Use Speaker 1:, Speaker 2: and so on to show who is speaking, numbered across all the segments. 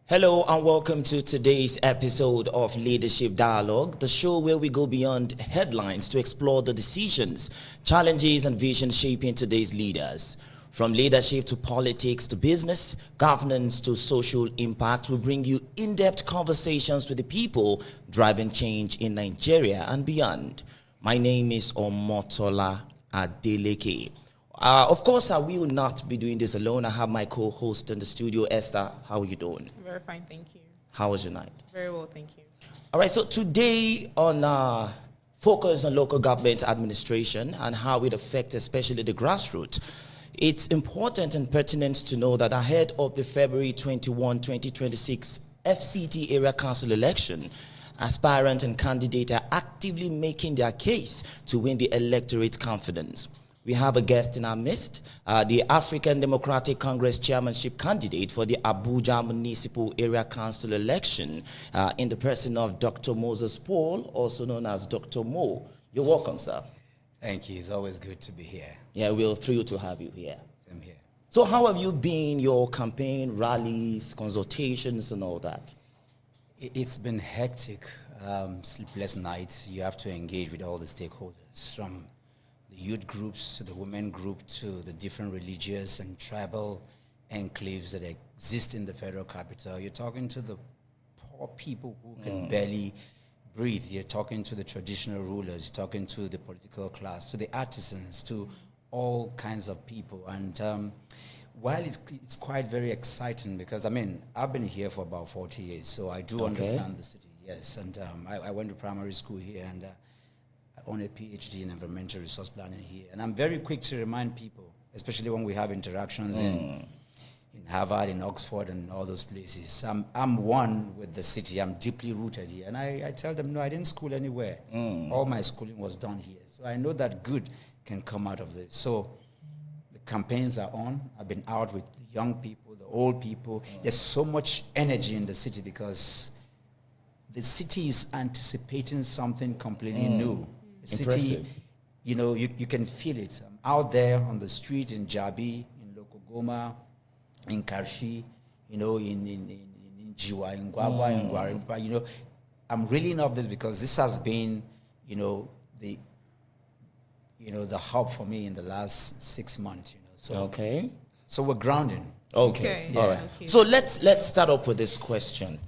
Speaker 1: Hello and welcome to today's episode of Leadership Dialogue, the show where we go beyond headlines to explore the decisions, challenges, and visions shaping today's leaders. From leadership to politics to business, governance to social impact, we bring you in-depth conversations with the people driving change in Nigeria and beyond. My name is Omotola Adeleke. Of course, I will not be doing this alone. I have my co-host in the studio, Esther. How are you doing?
Speaker 2: Very fine, thank you.
Speaker 1: How was your night?
Speaker 2: Very well, thank you.
Speaker 1: All right, so today on focus on local government administration and how it affects especially the grassroots, it's important and pertinent to know that ahead of the February 21, 2026 FCT Area Council election, aspirants and candidates are actively making their case to win the electorate confidence. We have a guest in our midst, the African Democratic Congress chairmanship candidate for the Abuja Municipal Area Council election in the person of Dr. Moses Paul, also known as Dr. Mo. You're welcome, sir.
Speaker 3: Thank you. It's always good to be here.
Speaker 1: Yeah, we're thrilled to have you here.
Speaker 3: I'm here.
Speaker 1: So how have you been, your campaign, rallies, consultations, and all that?
Speaker 3: It's been hectic, sleepless nights. You have to engage with all the stakeholders, from the youth groups to the women group to the different religious and tribal enclaves that exist in the federal capital. You're talking to the poor people who can barely breathe. You're talking to the traditional rulers. You're talking to the political class, to the artisans, to all kinds of people. And while it's quite very exciting because, I've been here for about 40 years, so I do understand the city, yes. And I went to primary school here, and I own a PhD in environmental resource planning here. And I'm very quick to remind people, especially when we have interactions in Harvard, in Oxford, and all those places. I'm one with the city. I'm deeply rooted here. And I tell them, no, I didn't school anywhere. All my schooling was done here. So I know that good can come out of this. So the campaigns are on. I've been out with the young people, the old people. There's so much energy in the city because the city is anticipating something completely new. The city, you can feel it. I'm out there on the street in Jabi, in Lokogoma, in Karshi, in Jiwa, in Gwagwa, in Gwarimpa. I'm reeling up this because this has been, the hub for me in the last 6 months. So we're grounding.
Speaker 1: Okay.
Speaker 2: Yeah.
Speaker 1: All right.
Speaker 2: Okay.
Speaker 1: So let's start off with this question.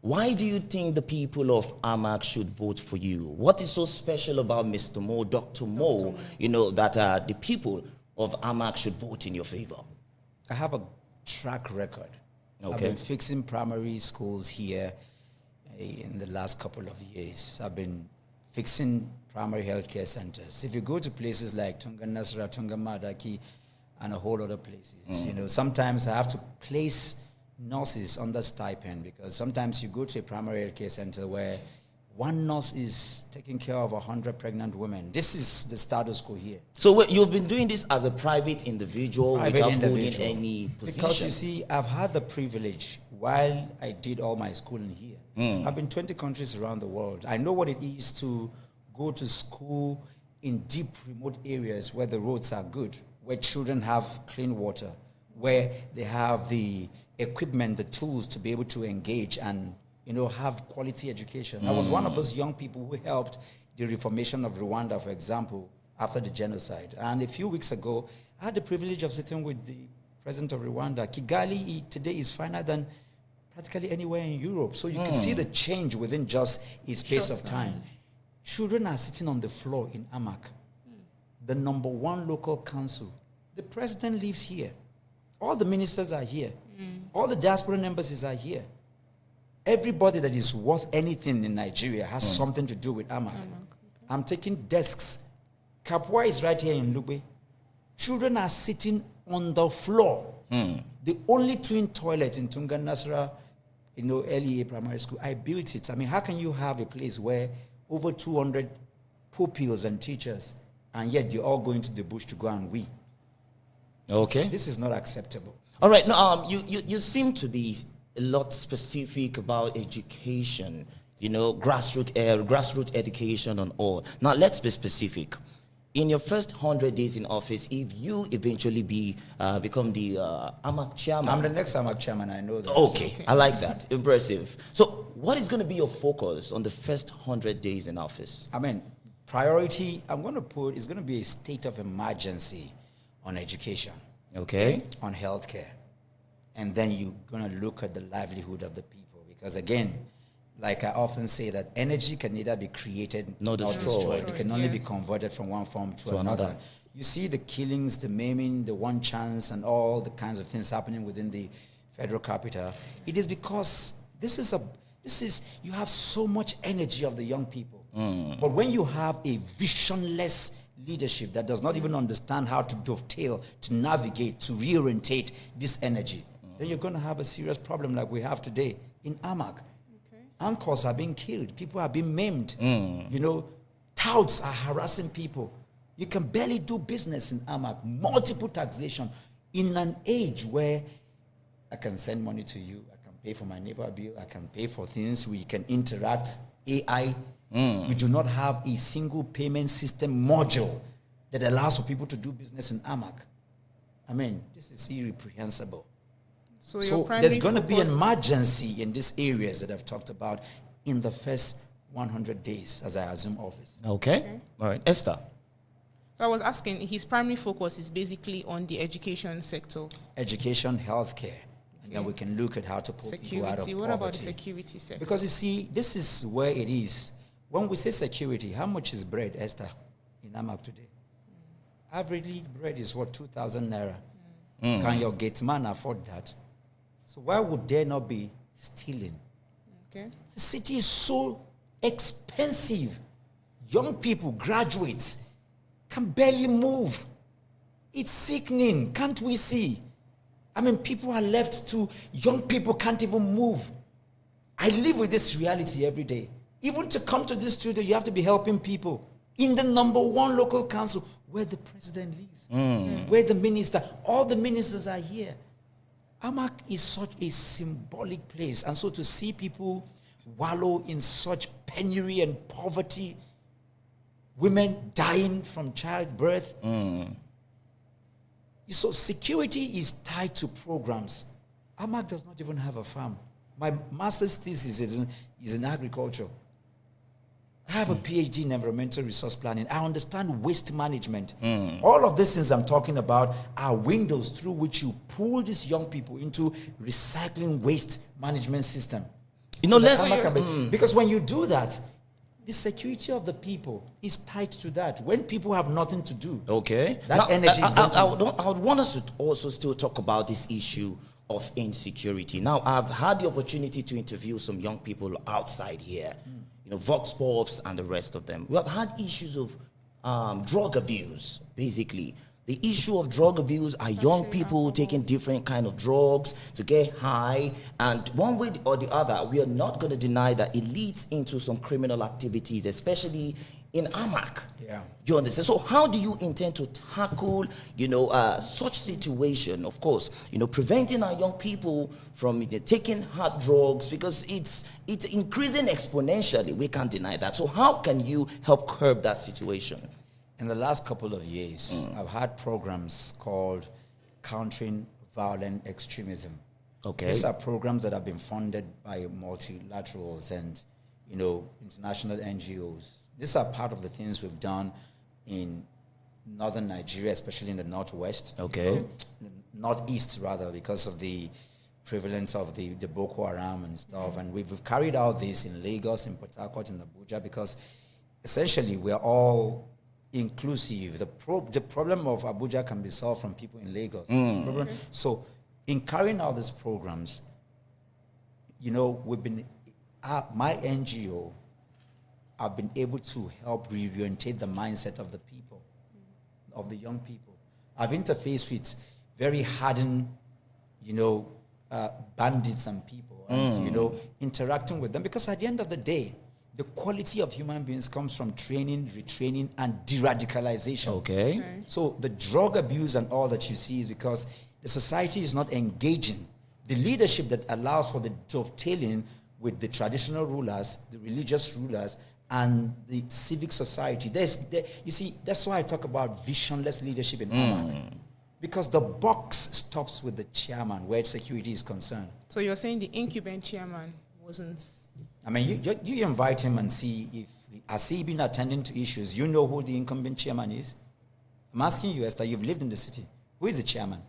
Speaker 1: Why do you think the people of Amak should vote for you? What is so special about Mr. Mo, Dr. Mo, that the people of Amak should vote in your favor?
Speaker 3: I have a track record.
Speaker 1: Okay.
Speaker 3: I've been fixing primary schools here in the last couple of years. I've been fixing primary healthcare centers. If you go to places like Tunga Nasra, Tunga Madaki, and a whole other places, sometimes I have to place nurses under stipend because sometimes you go to a primary health care center where one nurse is taking care of 100 pregnant women. This is the status quo here.
Speaker 1: So you've been doing this as a private individual without holding any position?
Speaker 3: Because you see, I've had the privilege while I did all my schooling here. I've been 20 countries around the world. I know what it is to go to school in deep remote areas where the roads are good, where children have clean water, where they have the equipment, the tools to be able to engage and, have quality education. I was one of those young people who helped the reformation of Rwanda, for example, after the genocide. And a few weeks ago, I had the privilege of sitting with the president of Rwanda. Kigali today is finer than practically anywhere in Europe. So you can see the change within just a space of time. Children are sitting on the floor in Amak, the #1 local council. The president lives here. All the ministers are here. All the diaspora embassies are here. Everybody that is worth anything in Nigeria has something to do with Amak. I'm taking desks. Kapwa is right here in Lugbe. Children are sitting on the floor. The only twin toilet in Tunga Nasra, LEA primary school, I built it. How can you have a place where over 200 pupils and teachers, and yet they're all going to the bush to go and wee?
Speaker 1: Okay.
Speaker 3: This is not acceptable.
Speaker 1: All right. Now, you seem to be a lot specific about education, grassroots education and all. Now, let's be specific. in your first 100 days in office, if you eventually become the AMAC chairman.
Speaker 3: I'm the next AMAC chairman, I know that.
Speaker 1: Okay, I like that. Impressive. So what is going to be your focus on the first 100 days in office?
Speaker 3: I mean, priority, I'm going to put, is going to be a state of emergency on education.
Speaker 1: Okay.
Speaker 3: On healthcare. And then you're going to look at the livelihood of the people. Because again, like I often say, that energy can neither be created nor destroyed. It can only be converted from one form to another. You see the killings, the maiming, the one chance, and all the kinds of things happening within the federal capital. It is because you have so much energy of the young people. But when you have a visionless leadership that does not even understand how to dovetail, to navigate, to reorientate this energy, then you're going to have a serious problem like we have today in AMAC. Anchors are being killed. People are being maimed. You know, touts are harassing people. You can barely do business in AMAC. Multiple taxation in an age where I can send money to you. I can pay for my neighbor bill. I can pay for things. We can interact. AI. We do not have a single payment system module that allows for people to do business in AMAC. I mean, this is irreprehensible. So there's going to be an emergency in these areas that I've talked about in the first 100 days as I assume office.
Speaker 1: Okay. All right. Esther.
Speaker 2: So I was asking, his primary focus is basically on the education sector.
Speaker 3: Education, healthcare. And then we can look at how to pull people out of poverty.
Speaker 2: What about the security sector?
Speaker 3: Because you see, this is where it is. When we say security, how much is bread, Esther, in AMAC today? Averagely, bread is what, 2,000 naira. Can your gate man afford that? So why would there not be stealing?
Speaker 2: Okay.
Speaker 3: The city is so expensive. Young people, graduates, can barely move. It's sickening. Can't we see? I mean, people are left to, young people can't even move. I live with this reality every day. Even to come to this studio, you have to be helping people. In the number one local council, where the president lives, where the minister, all the ministers are here. AMAC is such a symbolic place. And so to see people wallow in such penury and poverty, women dying from childbirth. So security is tied to programs. AMAC does not even have a farm. My master's thesis is in agriculture. I have a PhD in environmental resource planning. I understand waste management. All of these things I'm talking about are windows through which you pull these young people into recycling waste management system.
Speaker 1: You know,
Speaker 3: because when you do that, the security of the people is tied to that. When people have nothing to do, that
Speaker 1: now,
Speaker 3: energy is
Speaker 1: I would want us to also still talk about this issue of insecurity. Now, I've had the opportunity to interview some young people outside here, you know, Vox Pops and the rest of them. We have had issues of drug abuse, basically. The issue of drug abuse are young people taking different kind of drugs to get high, and one way or the other, we are not going to deny that it leads into some criminal activities, especially in AMAC.
Speaker 3: Yeah.
Speaker 1: You understand? So how do you intend to tackle, you know, such situation? Of course, you know, preventing our young people from taking hard drugs, because it's increasing exponentially. We can't deny that. So how can you help curb that situation?
Speaker 3: In the last couple of years, I've had programs called Countering Violent Extremism.
Speaker 1: Okay.
Speaker 3: These are programs that have been funded by multilaterals and, you know, international NGOs. These are part of the things we've done in northern Nigeria, especially in the northwest.
Speaker 1: Okay.
Speaker 3: The northeast, rather, because of the prevalence of the Boko Haram and stuff. And we've carried out this in Lagos, in Port Harcourt, in Abuja, because essentially we're all inclusive. The problem of Abuja can be solved from people in Lagos. So in carrying out these programs, you know, we've been, my NGO, I've been able to help reorientate the mindset of the people, of the young people. I've interfaced with very hardened, you know, bandits and people, and, you know, interacting with them, because at the end of the day, the quality of human beings comes from training, retraining, and de-radicalization.
Speaker 1: Okay.
Speaker 3: So the drug abuse and all that you see is because the society is not engaging. The leadership that allows for the dovetailing with the traditional rulers, the religious rulers, and the civic society. You see, that's why I talk about visionless leadership in AMAC. Because the box stops with the chairman where security is concerned.
Speaker 2: So you're saying the incumbent chairman wasn't...
Speaker 3: I mean, you invite him and see if, has he been attending to issues? You know who the incumbent chairman is? I'm asking you, Esther, you've lived in the city. Who is the chairman?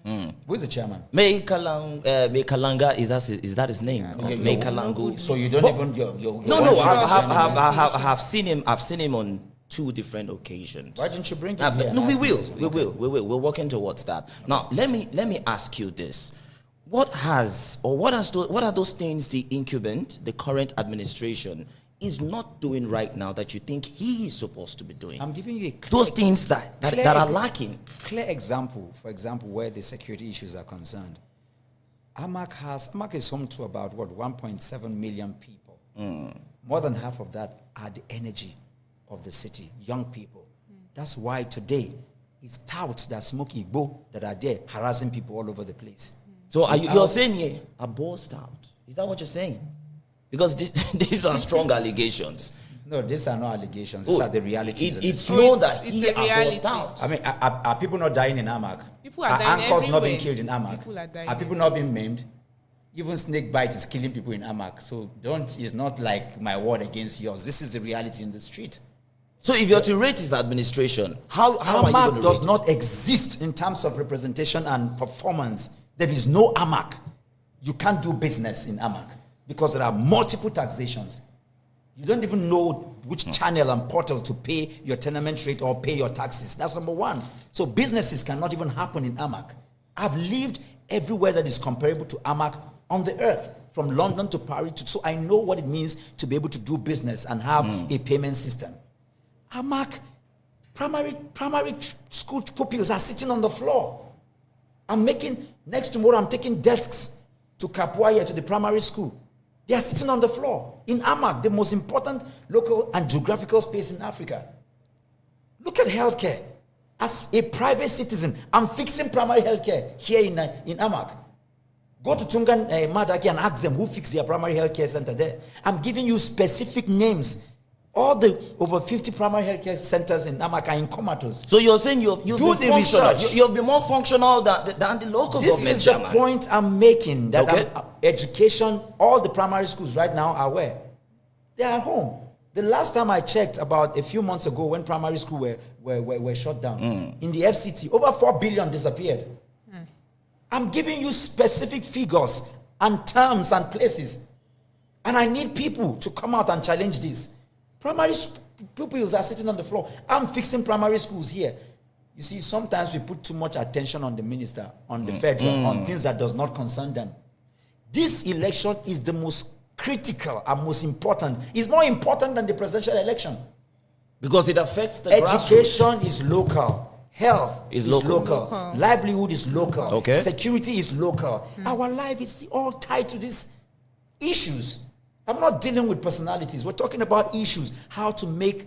Speaker 3: Who is the chairman?
Speaker 1: May Kalanga, is that his name? May Kalangu.
Speaker 3: So you don't even...
Speaker 1: No, I have seen him. I've seen him on 2 different occasions.
Speaker 3: Why didn't you bring him here?
Speaker 1: No, we will. We're working towards that. Now, let me ask you this. What are those things the incumbent, the current administration, is not doing right now that you think he is supposed to be doing?
Speaker 3: I'm giving you
Speaker 1: those things that are lacking.
Speaker 3: Clear example, for example, where the security issues are concerned. AMAC is home to about 1.7 million people. More than half of that are the energy of the city, young people. That's why today it's touts that smoke Igbo that are there harassing people all over the place.
Speaker 1: So you're saying here a boast out? Is that what you're saying? Because these are strong allegations.
Speaker 3: No, these are not allegations. These are the realities.
Speaker 1: It's known that
Speaker 2: it's
Speaker 1: he
Speaker 2: a reality.
Speaker 1: boast out.
Speaker 3: I mean, are people not dying in AMAC?
Speaker 2: People are dying
Speaker 3: anchors not being
Speaker 2: everywhere.
Speaker 3: killed in AMAC?
Speaker 2: People are dying
Speaker 3: Are people not being maimed? Even snake bite is killing people in AMAC. So it's not like my word against yours. This is the reality in the street.
Speaker 1: So if you're to rate his administration, how are you going
Speaker 3: AMAC
Speaker 1: to
Speaker 3: does
Speaker 1: rate
Speaker 3: not exist in terms of representation and performance. There is no AMAC. You can't do business in AMAC because there are multiple taxations. You don't even know which channel and portal to pay your tenement rate or pay your taxes. That's number one. So businesses cannot even happen in AMAC. I've lived everywhere that is comparable to AMAC on the earth, from London to Paris. So I know what it means to be able to do business and have a payment system. AMAC, primary school pupils are sitting on the floor. Next tomorrow I'm taking desks to Kapuaya, to the primary school. They are sitting on the floor in AMAC, the most important local and geographical space in Africa. Look at healthcare. As a private citizen, I'm fixing primary healthcare here in AMAC. Go to Tungan Madaki and ask them who fixed their primary healthcare center there. I'm giving you specific names. All the over 50 primary healthcare centers in AMAC are in comatose.
Speaker 1: So you're saying you'll
Speaker 3: do
Speaker 1: be
Speaker 3: the
Speaker 1: functional.
Speaker 3: research.
Speaker 1: You'll be more functional than the local
Speaker 3: This
Speaker 1: government.
Speaker 3: is the
Speaker 1: chairman.
Speaker 3: point I'm making. That
Speaker 1: Okay.
Speaker 3: education, all the primary schools right now are where? They are at home. The last time I checked, about a few months ago, when primary school were shut down, in the FCT, over 4 billion disappeared. I'm giving you specific figures and terms and places. And I need people to come out and challenge this. Primary pupils are sitting on the floor. I'm fixing primary schools here. You see, sometimes we put too much attention on the minister, on the federal, on things that does not concern them. This election is the most critical and most important. It's more important than the presidential election.
Speaker 1: Because it affects the
Speaker 3: Education
Speaker 1: grassroots.
Speaker 3: is local. Health is local. Livelihood is local.
Speaker 1: Okay.
Speaker 3: Security is local. Our life is all tied to these issues. I'm not dealing with personalities. We're talking about issues. How to make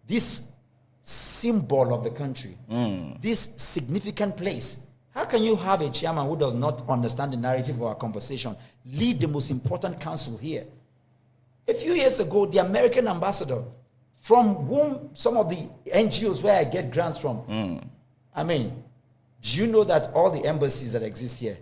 Speaker 3: this symbol of the country, this significant place. How can you have a chairman who does not understand the narrative of our conversation lead the most important council here? A few years ago, the American ambassador, from whom some of the NGOs where I get grants from, I mean, do you know that all the embassies that exist here,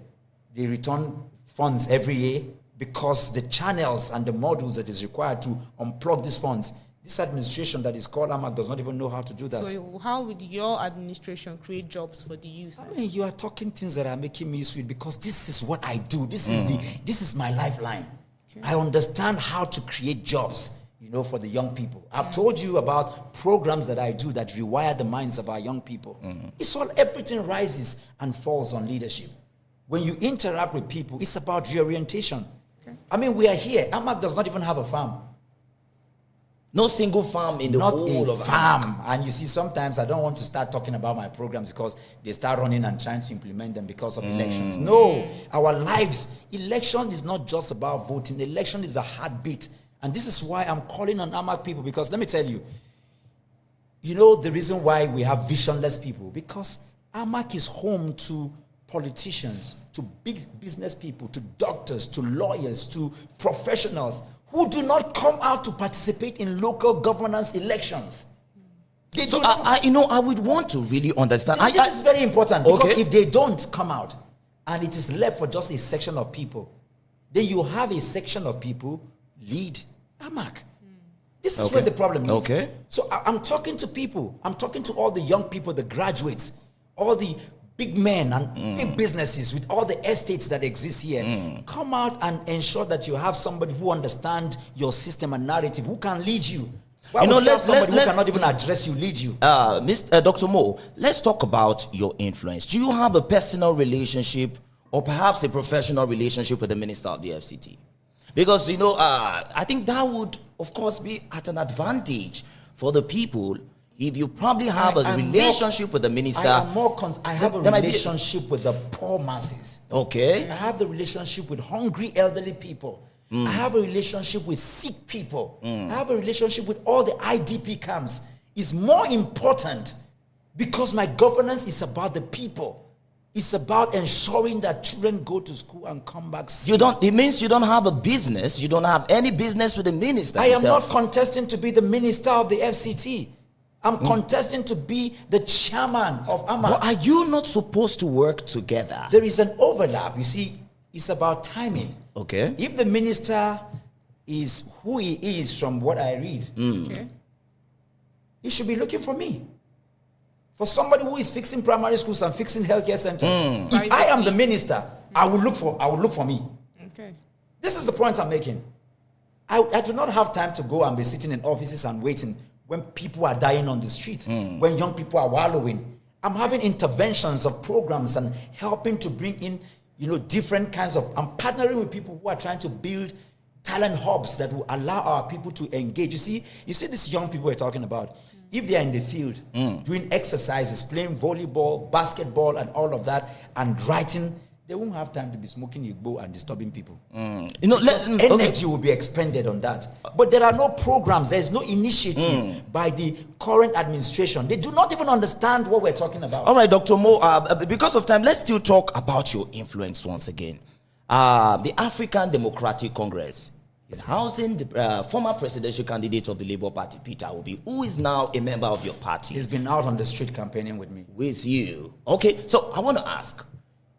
Speaker 3: they return funds every year because the channels and the modules that is required to unplug these funds, this administration that is called AMAC does not even know how to do that.
Speaker 2: So how would your administration create jobs for the youth?
Speaker 3: I mean, you are talking things that are making me sweet because this is what I do. This is my lifeline. Okay. I understand how to create jobs, for the young people. I've told you about programs that I do that rewire the minds of our young people. Everything rises and falls on leadership. When you interact with people, it's about reorientation. Okay. I mean, we are here. AMAC does not even have a farm.
Speaker 1: No single farm in the whole of
Speaker 3: farm. And you see, sometimes I don't want to start talking about my programs because they start running and trying to implement them because of elections. No, our lives, election is not just about voting. Election is a heartbeat. And this is why I'm calling on AMAC people, because let me tell you, the reason why we have visionless people, because AMAC is home to politicians, to big business people, to doctors, to lawyers, to professionals who do not come out to participate in local governance elections. They
Speaker 1: So
Speaker 3: do not.
Speaker 1: I would want to really understand.
Speaker 3: This is very important, because
Speaker 1: Okay.
Speaker 3: if they don't come out and it is left for just a section of people, then you have a section of people lead AMAC. This is
Speaker 1: Okay.
Speaker 3: where the problem is.
Speaker 1: Okay.
Speaker 3: So I'm talking to people. I'm talking to all the young people, the graduates, all the big men and big businesses with all the estates that exist here. Come out and ensure that you have somebody who understands your system and narrative, who can lead you. Why would you have somebody who cannot even address you, lead you?
Speaker 1: Dr. Mo, let's talk about your influence. Do you have a personal relationship or perhaps a professional relationship with the minister of the FCT? Because, I think that would, of course, be at an advantage for the people if you probably have a relationship with the minister.
Speaker 3: I have a relationship with the poor masses.
Speaker 1: Okay.
Speaker 3: I have the relationship with hungry elderly people. I have a relationship with sick people. I have a relationship with all the IDP camps. It's more important because my governance is about the people. It's about ensuring that children go to school and come back safe.
Speaker 1: It means you don't have a business. You don't have any business with the minister.
Speaker 3: I am not contesting to be the minister of the FCT. I'm contesting to be the chairman of AMAC.
Speaker 1: But are you not supposed to work together?
Speaker 3: There is an overlap. You see, it's about timing.
Speaker 1: Okay.
Speaker 3: If the minister is who he is from what I read,
Speaker 2: Okay.
Speaker 3: he should be looking for me. For somebody who is fixing primary schools and fixing healthcare centers. If I am the minister, I will look for me.
Speaker 2: Okay.
Speaker 3: This is the point I'm making. I do not have time to go and be sitting in offices and waiting when people are dying on the street, when young people are wallowing. I'm having interventions of programs and helping to bring in, different kinds of, I'm partnering with people who are trying to build talent hubs that will allow our people to engage. You see these young people we're talking about. If they are in the field doing exercises, playing volleyball, basketball, and all of that, and writing, they won't have time to be smoking igbo and disturbing people. Energy will be expended on that. But there are no programs. There is no initiative by the current administration. They do not even understand what we're talking about.
Speaker 1: All right, Dr. Mo, because of time, let's still talk about your influence once again. The African Democratic Congress is housing the former presidential candidate of the Labour Party, Peter Obi, who is now a member of your party.
Speaker 3: He's been out on the street campaigning with me.
Speaker 1: With you. Okay, so I want to ask,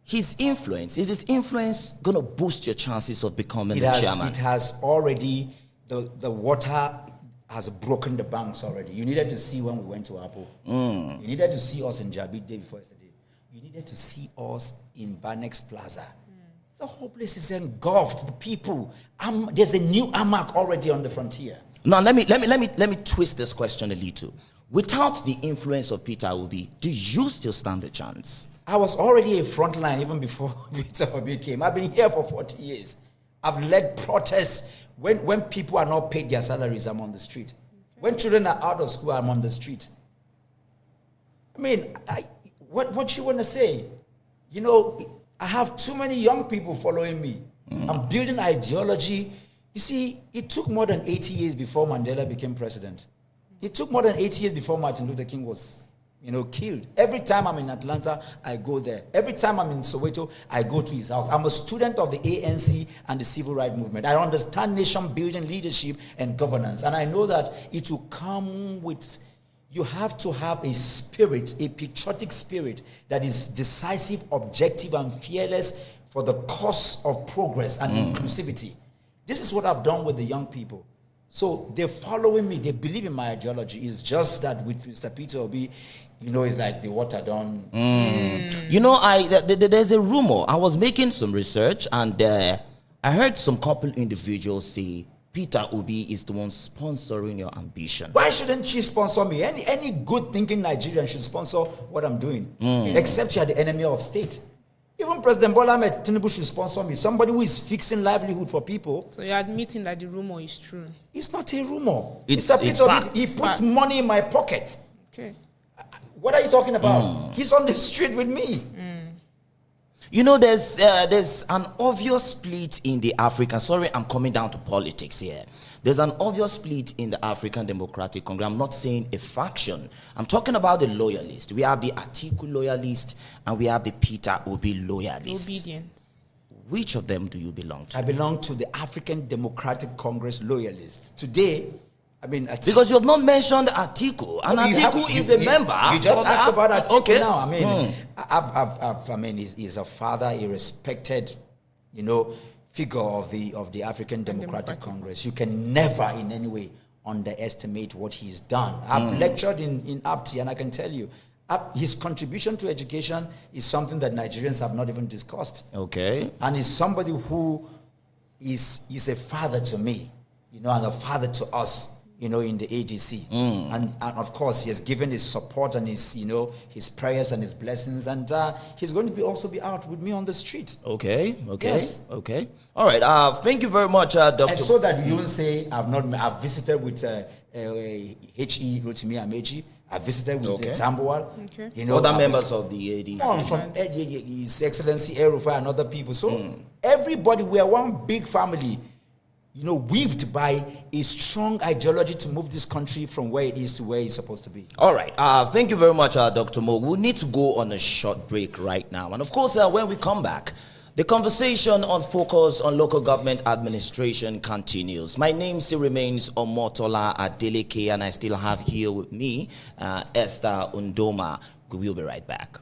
Speaker 1: is his influence going to boost your chances of becoming the chairman?
Speaker 3: It has already, the water has broken the banks already. You needed to see when we went to Apple. You needed to see us in Jabi day before yesterday. You needed to see us in Banex Plaza. The whole place is engulfed. The people. There's a new AMAC already on the frontier.
Speaker 1: Now let me twist this question a little. Without the influence of Peter Obi, do you still stand a chance?
Speaker 3: I was already a frontline even before Peter Obi came. I've been here for 40 years. I've led protests when people are not paid their salaries. I'm on the street. When children are out of school, I'm on the street. I mean, what you want to say? I have too many young people following me. I'm building ideology. You see, it took more than 80 years before Mandela became president. It took more than 80 years before Martin Luther King was, killed. Every time I'm in Atlanta, I go there. Every time I'm in Soweto, I go to his house. I'm a student of the ANC and the civil rights movement. I understand nation building, leadership, and governance. And I know that it will come with, you have to have a spirit, a patriotic spirit that is decisive, objective, and fearless for the cause of progress and inclusivity. This is what I've done with the young people. So they're following me. They believe in my ideology. It's just that with Mr. Peter Obi, it's like the water done.
Speaker 1: There's a rumor. I was making some research and I heard some couple individuals say Peter Obi is the one sponsoring your ambition.
Speaker 3: Why shouldn't she sponsor me? Any good thinking Nigerian should sponsor what I'm doing. Except you are the enemy of state. Even President Bola Ahmed Tinubu should sponsor me. Somebody who is fixing livelihood for people.
Speaker 2: So you're admitting that the rumor is true?
Speaker 3: It's not a rumor.
Speaker 1: It's
Speaker 3: Peter, he puts money in my pocket.
Speaker 2: Okay.
Speaker 3: What are you talking about? He's on the street with me.
Speaker 1: There's an obvious split in the African. Sorry, I'm coming down to politics here. There's an obvious split in the African Democratic Congress. I'm not saying a faction. I'm talking about the loyalists. We have the Atiku loyalist and we have the Peter Obi loyalist.
Speaker 2: Obedience.
Speaker 1: Which of them do you belong to?
Speaker 3: I belong to the African Democratic Congress loyalists. Today,
Speaker 1: because you have not mentioned Atiku, and Atiku is a member.
Speaker 3: You just asked about Atiku
Speaker 1: okay.
Speaker 3: now. He's a father, a respected, figure of the African Democratic Congress. You can never in any way underestimate what he's done. I've lectured in APTI, and I can tell you, his contribution to education is something that Nigerians have not even discussed.
Speaker 1: Okay.
Speaker 3: And he's somebody who is a father to me, and a father to us, in the ADC. And of course, he has given his support and his prayers and his blessings. And he's going to also be out with me on the street.
Speaker 1: Okay.
Speaker 3: Yes.
Speaker 1: Okay. All right. Thank you very much, Dr.
Speaker 3: And so that you won't say I've visited with H.E. Rotimi Amechi. I visited with Tambuwal.
Speaker 2: Okay.
Speaker 1: Other members of the ADC.
Speaker 3: From His Excellency Erufai and other people. So everybody, we are one big family, weaved by a strong ideology to move this country from where it is to where it's supposed to be.
Speaker 1: All right. Thank you very much, Dr. Mo. We need to go on a short break right now. And of course, when we come back, the conversation on focus on local government administration continues. My name still remains Omotola Adeleke, and I still have here with me Esther Undoma. We will be right back.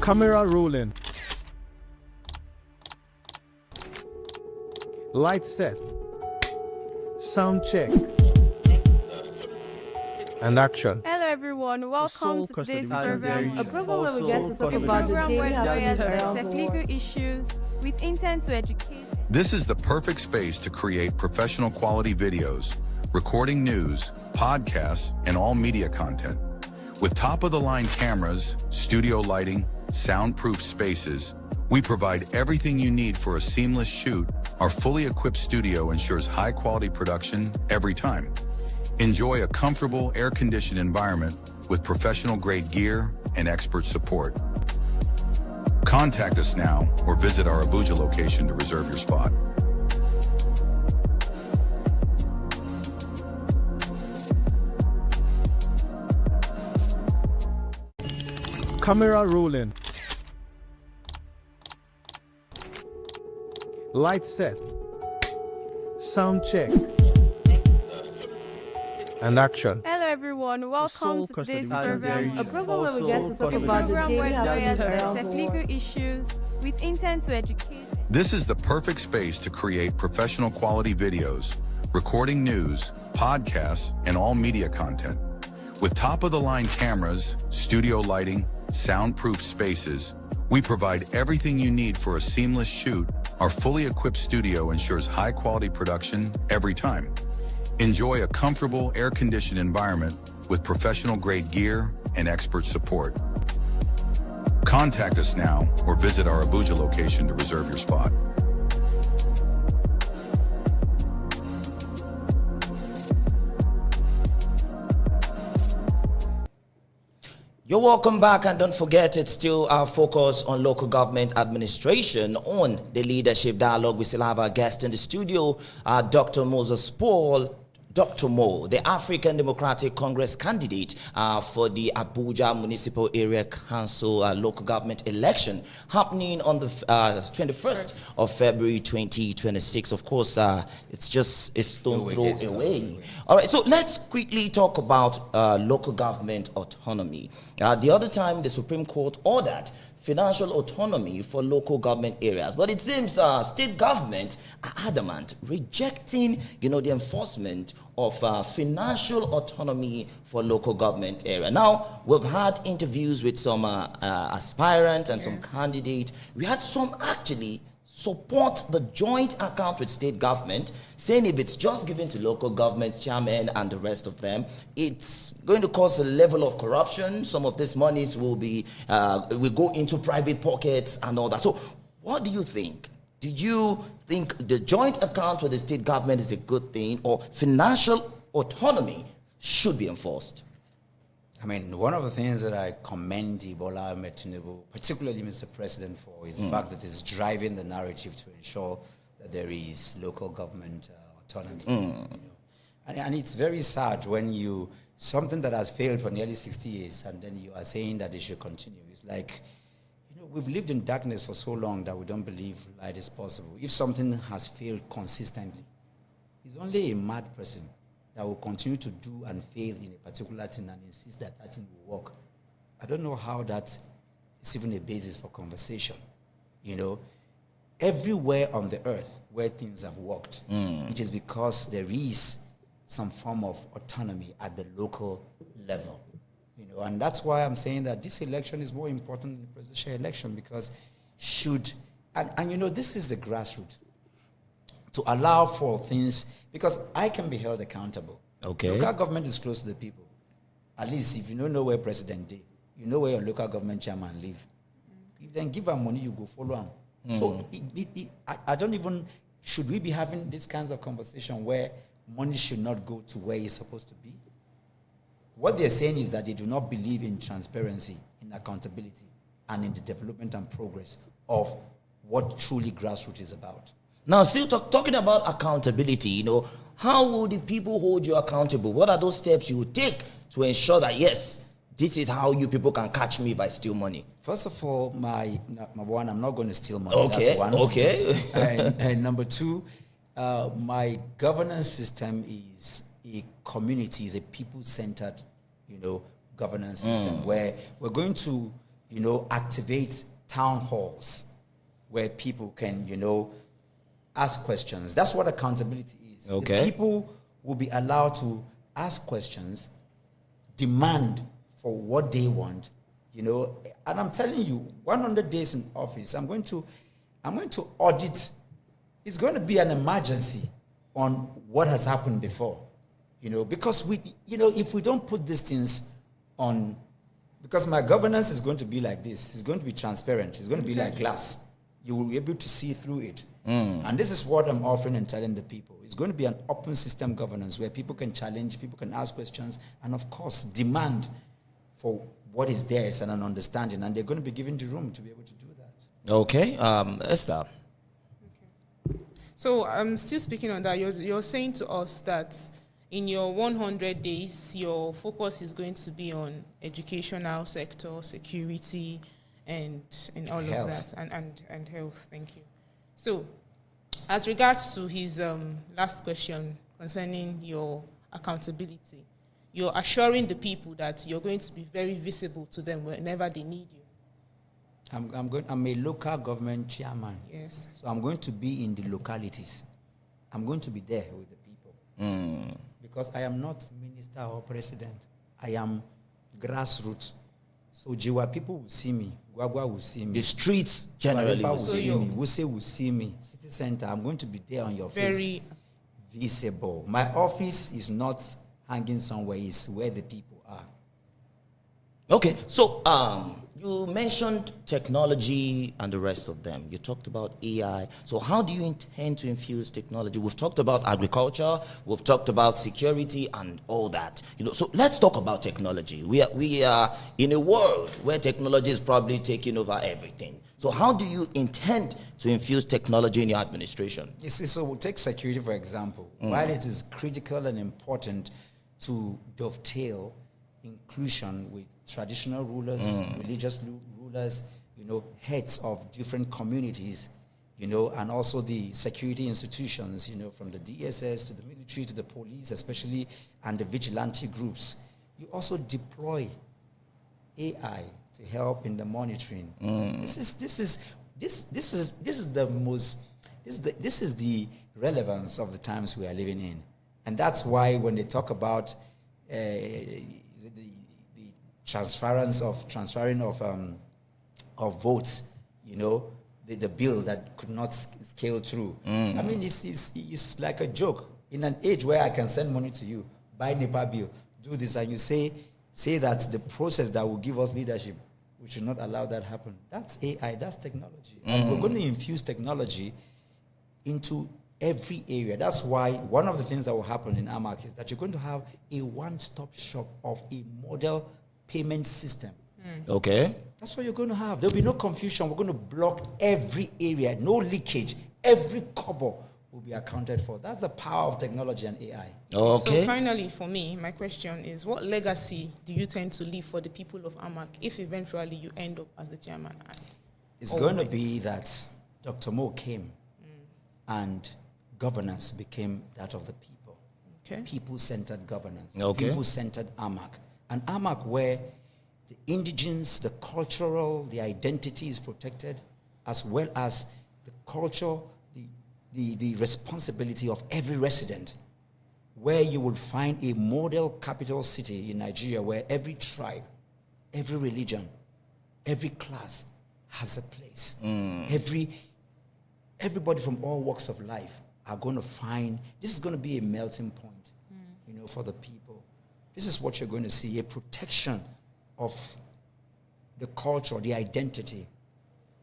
Speaker 4: Camera rolling. Light set. Sound check. And action.
Speaker 5: Hello everyone, welcome to today's program, a program where we get to talk
Speaker 4: custody.
Speaker 5: about the
Speaker 4: Program
Speaker 5: daily
Speaker 4: where
Speaker 5: affairs
Speaker 4: lawyers
Speaker 5: and
Speaker 4: around the
Speaker 5: legal issues with intent to educate.
Speaker 6: This is the perfect space to create professional quality videos, recording news, podcasts, and all media content. With top-of-the-line cameras, studio lighting, soundproof spaces, we provide everything you need for a seamless shoot. Our fully equipped studio ensures high-quality production every time. Enjoy a comfortable, air-conditioned environment with professional-grade gear and expert support. Contact us now or visit our Abuja location to reserve your spot.
Speaker 4: Camera rolling. Light set. Sound check. And action.
Speaker 5: Hello everyone, welcome to
Speaker 4: custody.
Speaker 5: today's
Speaker 4: And
Speaker 5: program,
Speaker 4: there
Speaker 5: a
Speaker 4: is
Speaker 5: program where we get to talk
Speaker 4: also
Speaker 5: about the
Speaker 4: custody.
Speaker 5: daily affairs
Speaker 4: Program
Speaker 5: and
Speaker 4: where
Speaker 5: legal issues with intent to educate.
Speaker 6: This is the perfect space to create professional quality videos, recording news, podcasts, and all media content. With top-of-the-line cameras, studio lighting, soundproof spaces, we provide everything you need for a seamless shoot. Our fully equipped studio ensures high-quality production every time. Enjoy a comfortable, air-conditioned environment with professional-grade gear and expert support. Contact us now or visit our Abuja location to reserve your spot.
Speaker 1: You're welcome back, and don't forget, it's still our focus on local government administration on the leadership dialogue. We still have our guest in the studio, Dr. Moses Paul. Dr. Mo, the African Democratic Congress candidate for the Abuja Municipal Area Council local government election happening on the 21st of February 2026. Of course, it's just a stone throw away. All right, so let's quickly talk about local government autonomy. The other time, the Supreme Court ordered financial autonomy for local government areas. But it seems state government are adamant, rejecting, the enforcement of financial autonomy for local government area. Now, we've had interviews with some aspirants and some candidates. We had some actually support the joint account with state government, saying if it's just given to local government chairmen and the rest of them, it's going to cause a level of corruption. Some of these monies will go into private pockets and all that. So what do you think? Do you think the joint account with the state government is a good thing, or financial autonomy should be enforced?
Speaker 3: One of the things that I commend Bola Ahmed Tinubu, particularly Mr. President, for is the fact that it's driving the narrative to ensure that there is local government autonomy. And it's very sad when something that has failed for nearly 60 years, and then you are saying that it should continue. It's like, we've lived in darkness for so long that we don't believe light is possible. If something has failed consistently, it's only a mad person that will continue to do and fail in a particular thing and insist that that thing will work. I don't know how that is even a basis for conversation. Everywhere on the earth where things have worked, it is because there is some form of autonomy at the local level. And that's why I'm saying that this election is more important than the presidential election, because this is the grassroots, to allow for things, because I can be held accountable.
Speaker 1: Okay.
Speaker 3: Local government is close to the people. At least if you don't know where president is, you know where your local government chairman live. If then give them money, you go follow them. So I don't even, should we be having these kinds of conversation where money should not go to where it's supposed to be? What they're saying is that they do not believe in transparency, in accountability, and in the development and progress of what truly grassroots is about.
Speaker 1: Now, still talking about accountability, how will the people hold you accountable? What are those steps you would take to ensure that, yes, this is how you people can catch me if I steal money?
Speaker 3: First of all, my one, I'm not going to steal money.
Speaker 1: Okay,
Speaker 3: that's one.
Speaker 1: okay.
Speaker 3: and number two, my governance system is a community, is a people-centered, governance system where we're going to, activate town halls where people can, ask questions. That's what accountability is.
Speaker 1: Okay.
Speaker 3: The people will be allowed to ask questions, demand for what they want, and I'm telling you, 100 days in office, I'm going to audit. It's going to be an emergency on what has happened before, because if we don't put these things on, because my governance is going to be like this, it's going to be transparent, it's going to be like glass. You will be able to see through it. And this is what I'm offering and telling the people. It's going to be an open system governance where people can challenge, people can ask questions, and of course, demand for what is theirs and an understanding. And they're going to be given the room to be able to do that.
Speaker 1: Okay. Esther.
Speaker 2: Okay. So I'm still speaking on that. You're saying to us that in your 100 days, your focus is going to be on educational sector, security, and all
Speaker 3: Health.
Speaker 2: of that, and health. Thank you. So, as regards to his last question concerning your accountability, you're assuring the people that you're going to be very visible to them whenever they need you.
Speaker 3: I'm a local government chairman.
Speaker 2: Yes.
Speaker 3: So I'm going to be in the localities. I'm going to be there with the people. Because I am not minister or president. I am grassroots. So Jiwa people will see me. Gwagwa will see me.
Speaker 1: The streets generally
Speaker 3: will
Speaker 1: will
Speaker 3: see
Speaker 1: see
Speaker 3: me. Wuse will see me. City center, I'm going to be there on your face.
Speaker 2: Very
Speaker 3: Visible. My office is not hanging somewhere. It's where the people are.
Speaker 1: Okay, so you mentioned technology and the rest of them. You talked about AI. So how do you intend to infuse technology? We've talked about agriculture. We've talked about security and all that. So let's talk about technology. We are in a world where technology is probably taking over everything. So how do you intend to infuse technology in your administration?
Speaker 3: You see, so we'll take security, for example. While it is critical and important to dovetail inclusion with traditional rulers, religious rulers, heads of different communities, and also the security institutions, from the DSS to the military to the police, especially, and the vigilante groups. You also deploy AI to help in the monitoring. This is the relevance of the times we are living in, and that's why when they talk about the transferring of votes, the bill that could not scale through. I mean, it's like a joke. In an age where I can send money to you, buy NEPA bill, do this, and you say that the process that will give us leadership, we should not allow that happen. That's AI, that's technology. And we're going to infuse technology into every area. That's why one of the things that will happen in AMAC is that you're going to have a one-stop shop of a model payment system.
Speaker 1: Okay.
Speaker 3: That's what you're going to have. There'll be no confusion. We're going to block every area, no leakage. Every kobo will will be accounted for. That's the power of technology and AI.
Speaker 1: Okay.
Speaker 2: So finally, for me, my question is, what legacy do you tend to leave for the people of AMAC if eventually you end up as the chairman?
Speaker 3: It's going to be that Dr. Mo came and governance became that of the people.
Speaker 2: Okay.
Speaker 3: People-centered governance.
Speaker 1: Okay.
Speaker 3: People-centered AMAC. An AMAC where the indigens, the cultural, the identity is protected, as well as the culture, the responsibility of every resident, where you will find a model capital city in Nigeria where every tribe, every religion, every class has a place. Everybody from all walks of life are going to find, this is going to be a melting point, for the people. This is what you're going to see, a protection of the culture, the identity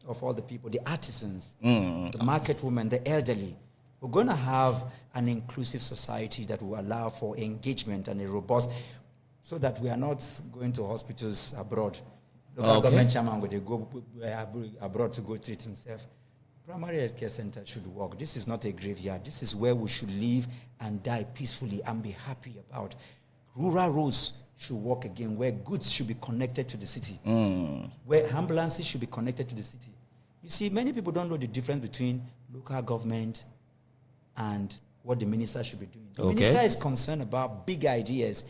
Speaker 3: of all the people, the artisans, the market women, the elderly. We're going to have an inclusive society that will allow for engagement and a robust, so that we are not going to hospitals abroad. Local government chairman would go abroad to go treat himself. Primary healthcare center should work. This is not a graveyard. This is where we should live and die peacefully and be happy about. Rural roads should work again, where goods should be connected to the city, where ambulances should be connected to the city. You see, many people don't know the difference between local government and what the minister should be doing. The minister is concerned about big ideas,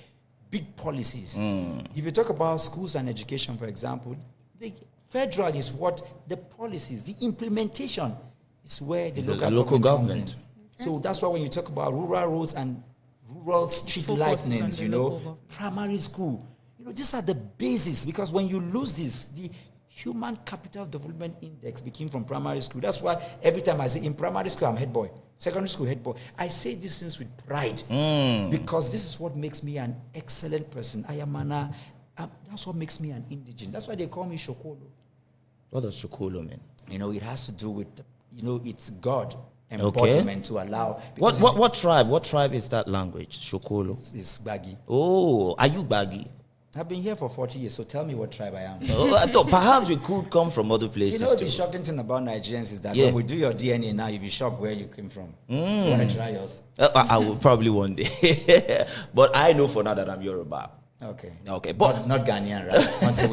Speaker 3: big policies. If you talk about schools and education, for example, the federal is what the policies, the implementation is where the local government. So that's why when you talk about rural roads and rural street lightnings, primary school, these are the basis, because when you lose this, the Human Capital Development Index became from primary school. That's why every time I say in primary school, I'm head boy. Secondary school, head boy. I say these things with pride because this is what makes me an excellent person. That's what makes me an indigent. That's why they call me Shokolo.
Speaker 1: What does Shokolo mean?
Speaker 3: It has to do with, it's God embodiment to allow.
Speaker 1: What tribe? What tribe is that language? Shokolo.
Speaker 3: It's Baggy.
Speaker 1: Oh, are you Baggy?
Speaker 3: I've been here for 40 years, so tell me what tribe I am.
Speaker 1: I thought perhaps we could come from other places.
Speaker 3: The shocking thing about Nigerians is that when we do your DNA now, you'll be shocked where you came from. You want to try yours?
Speaker 1: I will probably one day. But I know for now that I'm Yoruba.
Speaker 3: Okay.
Speaker 1: But
Speaker 3: not Ghanaian, right? Until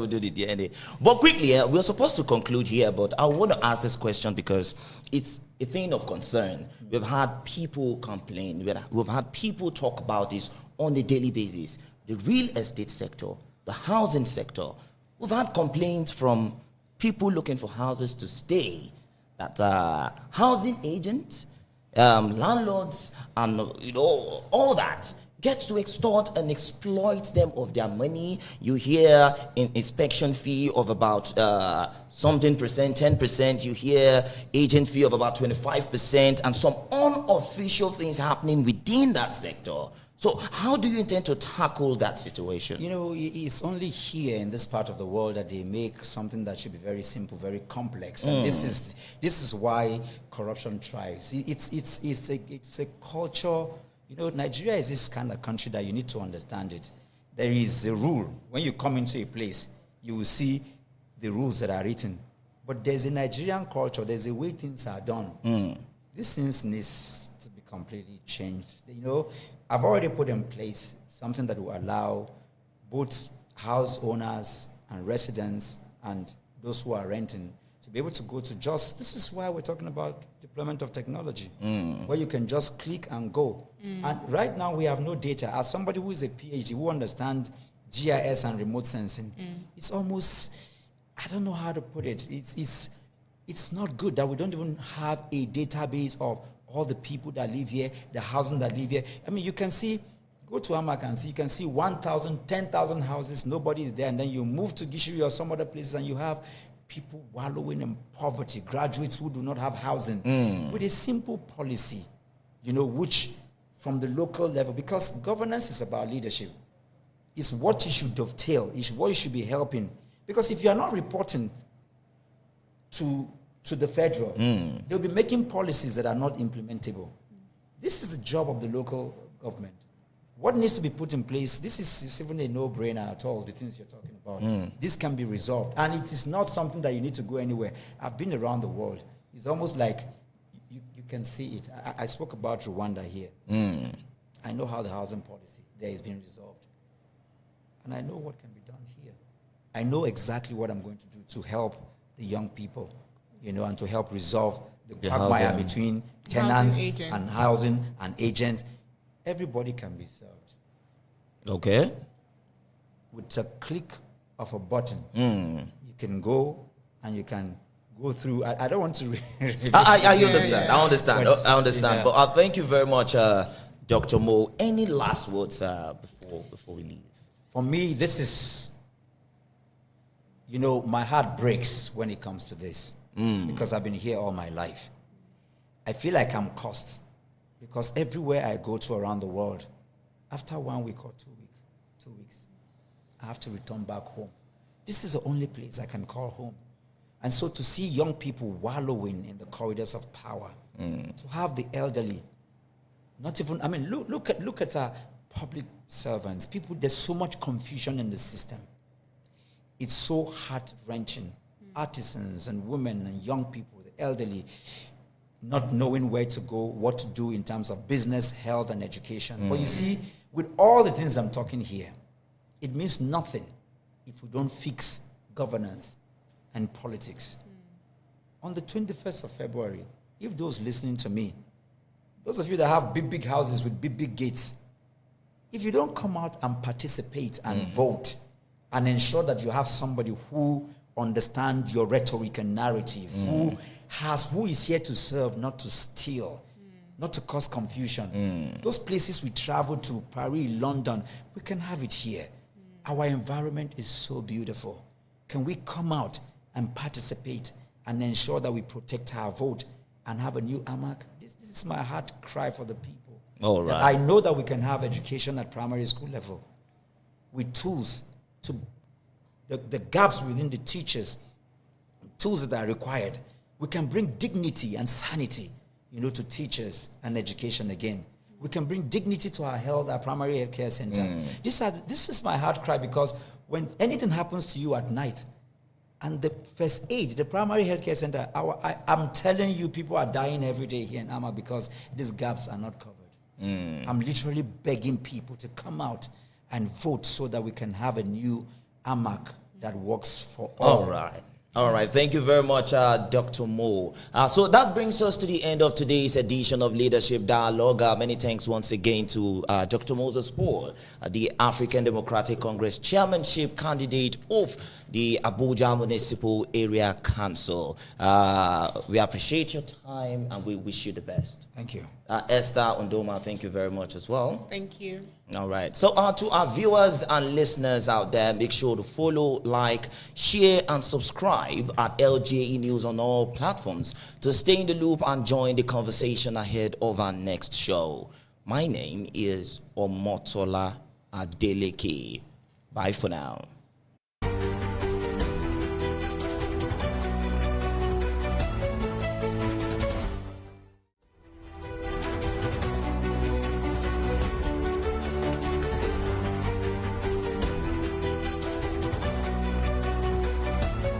Speaker 3: we do
Speaker 1: the DNA. But quickly, we're supposed to conclude here, but I want to ask this question because it's a thing of concern. We've had people complain. We've had people talk about this on a daily basis. The real estate sector, the housing sector. We've had complaints from people looking for houses to stay, that housing agents, landlords, and all that get to extort and exploit them of their money. You hear an inspection fee of about something percent, 10%. You hear agent fee of about 25%, and some unofficial things happening within that sector. So how do you intend to tackle that situation?
Speaker 3: It's only here in this part of the world that they make something that should be very simple, very complex. And this is why corruption thrives. It's a culture. Nigeria is this kind of country that you need to understand it. There is a rule. When you come into a place, you will see the rules that are written. But there's a Nigerian culture. There's a way things are done. This things needs to be completely changed. I've already put in place something that will allow both house owners and residents and those who are renting to be able to go to this is why we're talking about deployment of technology, where you can just click and go. And right now we have no data. As somebody who is a PhD, who understands GIS and remote sensing, it's almost, I don't know how to put it. It's not good that we don't even have a database of all the people that live here, the housing that live here. I mean, you can see, go to Amak and see, you can see 1,000, 10,000 houses, nobody is there, and then you move to Gishiri or some other places and you have people wallowing in poverty, graduates who do not have housing, with a simple policy, which from the local level, because governance is about leadership. It's what you should dovetail, it's what you should be helping. Because if you are not reporting to the federal, they'll be making policies that are not implementable. This is the job of the local government. What needs to be put in place, this is even a no-brainer at all, the things you're talking about. This can be resolved. And it is not something that you need to go anywhere. I've been around the world. It's almost like you can see it. I spoke about Rwanda here. I know how the housing policy there is being resolved. And I know what can be done here. I know exactly what I'm going to do to help the young people, and to help resolve the quagmire between tenants and housing and agents. Everybody can be served.
Speaker 1: Okay.
Speaker 3: With a click of a button, you can go and you can go through. I don't want to.
Speaker 1: I understand. I understand.
Speaker 3: But,
Speaker 1: I understand. But thank you very much, Dr. Mo. Any last words before we leave?
Speaker 3: For me, this is, my heart breaks when it comes to this because I've been here all my life. I feel like I'm cursed because everywhere I go to around the world, after 1 week or 2 weeks, I have to return back home. This is the only place I can call home. And so to see young people wallowing in the corridors of power, to have the elderly, look at our public servants. People, there's so much confusion in the system. It's so heart-wrenching. Artisans and women and young people, the elderly, not knowing where to go, what to do in terms of business, health, and education. But you see, with all the things I'm talking here, it means nothing if we don't fix governance and politics. On the 21st of February, if those listening to me, those of you that have big, big houses with big, big gates, if you don't come out and participate and vote and ensure that you have somebody who understands your rhetoric and narrative, who is here to serve, not to steal, not to cause confusion. Those places we travel to, Paris, London, we can have it here. Our environment is so beautiful. Can we come out and participate and ensure that we protect our vote and have a new AMAC? This is my heart cry for the people.
Speaker 1: All right.
Speaker 3: I know that we can have education at primary school level with tools to the gaps within the teachers, tools that are required. We can bring dignity and sanity, to teachers and education again. We can bring dignity to our health, our primary health care center. This is my heart cry because when anything happens to you at night, and the first aid, the primary health care center, I'm telling you, people are dying every day here in AMAC because these gaps are not covered. I'm literally begging people to come out and vote so that we can have a new AMAC that works for all.
Speaker 1: All right. Thank you very much, Dr. Mo. So that brings us to the end of today's edition of Leadership Dialogue. Many thanks once again to Dr. Moses Paul, the African Democratic Congress chairmanship candidate of the Abuja Municipal Area Council. We appreciate your time and we wish you the best.
Speaker 3: Thank you.
Speaker 1: Esther Undoma, thank you very much as well.
Speaker 2: Thank you.
Speaker 1: All right. So to our viewers and listeners out there, make sure to follow, like, share, and subscribe at LJE News on all platforms to stay in the loop and join the conversation ahead of our next show. My name is Omotola Adeleke. Bye for now.